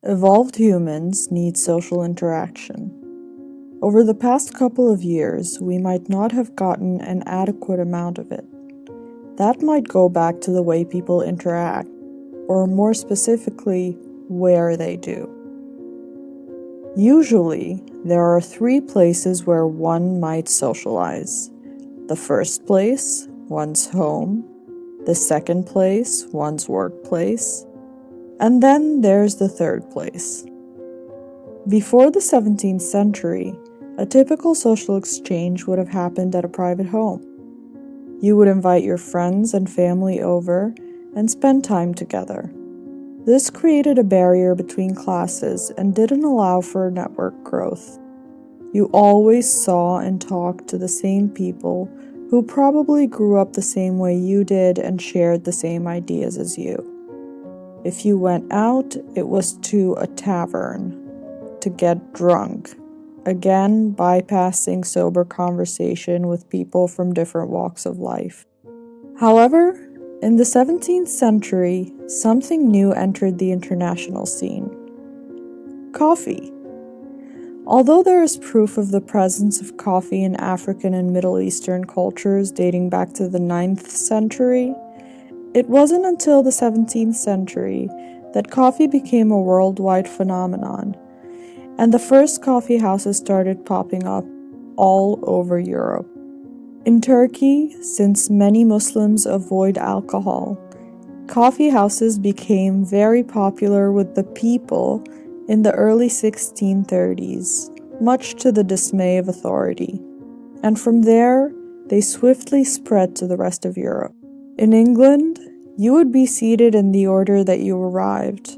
Evolved humans need social interaction. Over the past couple of years, we might not have gotten an adequate amount of it. That might go back to the way people interact, or more specifically, where they do. Usually, there are three places where one might socialize. The first place, one's home. The second place, one's workplace. And then there's the third place. Before the 17th century, a typical social exchange would have happened at a private home. You would invite your friends and family over and spend time together. This created a barrier between classes and didn't allow for network growth. You always saw and talked to the same people who probably grew up the same way you did and shared the same ideas as you. If you went out, it was to a tavern to get drunk, again bypassing sober conversation with people from different walks of life. However, in the 17th century, something new entered the international scene: coffee. Although there is proof of the presence of coffee in African and Middle Eastern cultures dating back to the 9th century, it wasn't until the 17th century that coffee became a worldwide phenomenon, and the first coffee houses started popping up all over Europe. In Turkey, since many Muslims avoid alcohol, coffee houses became very popular with the people in the early 1630s, much to the dismay of authority. And from there, they swiftly spread to the rest of Europe. In England, you would be seated in the order that you arrived,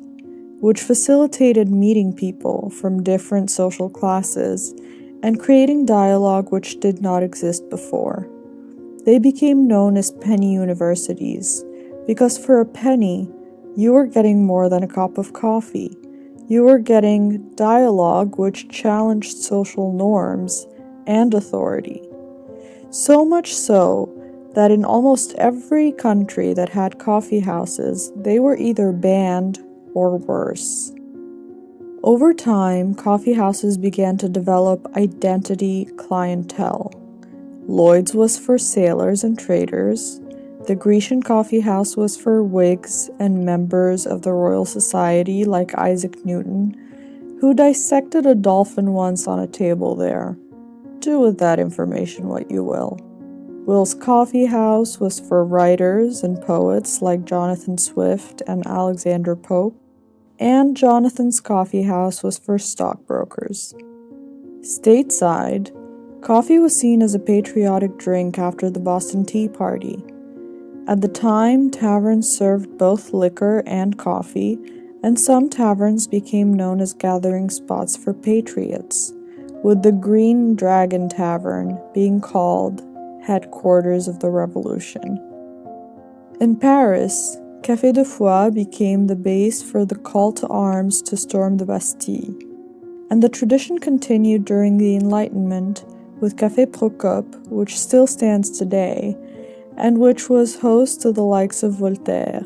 which facilitated meeting people from different social classes and creating dialogue which did not exist before. They became known as penny universities, because for a penny, you were getting more than a cup of coffee. You were getting dialogue which challenged social norms and authority. So much so that in almost every country that had coffee houses, they were either banned or worse. Over time, coffee houses began to develop identity clientele. Lloyd's was for sailors and traders. The Grecian Coffee House was for Whigs and members of the Royal Society like Isaac Newton, who dissected a dolphin once on a table there. Do with that information what you will. Will's Coffee House was for writers and poets like Jonathan Swift and Alexander Pope, and Jonathan's Coffee House was for stockbrokers. Stateside, coffee was seen as a patriotic drink after the Boston Tea Party. At the time, taverns served both liquor and coffee, and some taverns became known as gathering spots for patriots, with the Green Dragon Tavern being called headquarters of the revolution. In Paris, Café de Foix became the base for the call to arms to storm the Bastille, and the tradition continued during the Enlightenment with Café Procope, which still stands today, and which was host to the likes of Voltaire.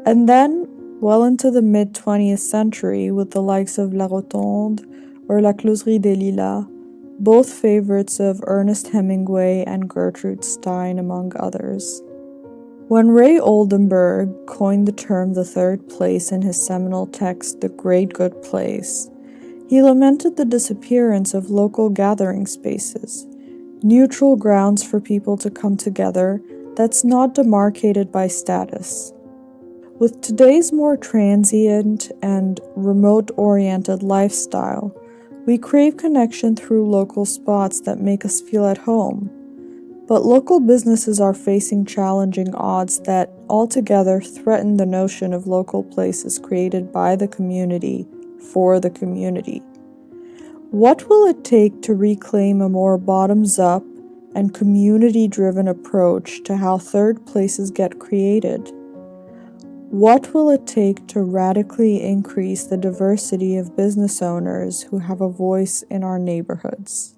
And then, well into the mid-20th century, with the likes of La Rotonde or La Closerie des Lilas, both favorites of Ernest Hemingway and Gertrude Stein, among others. When Ray Oldenburg coined the term the third place in his seminal text, The Great Good Place, he lamented the disappearance of local gathering spaces, neutral grounds for people to come together that's not demarcated by status. With today's more transient and remote-oriented lifestyle, we crave connection through local spots that make us feel at home. But local businesses are facing challenging odds that altogether threaten the notion of local places created by the community for the community. What will it take to reclaim a more bottoms-up and community-driven approach to how third places get created? What will it take to radically increase the diversity of business owners who have a voice in our neighborhoods?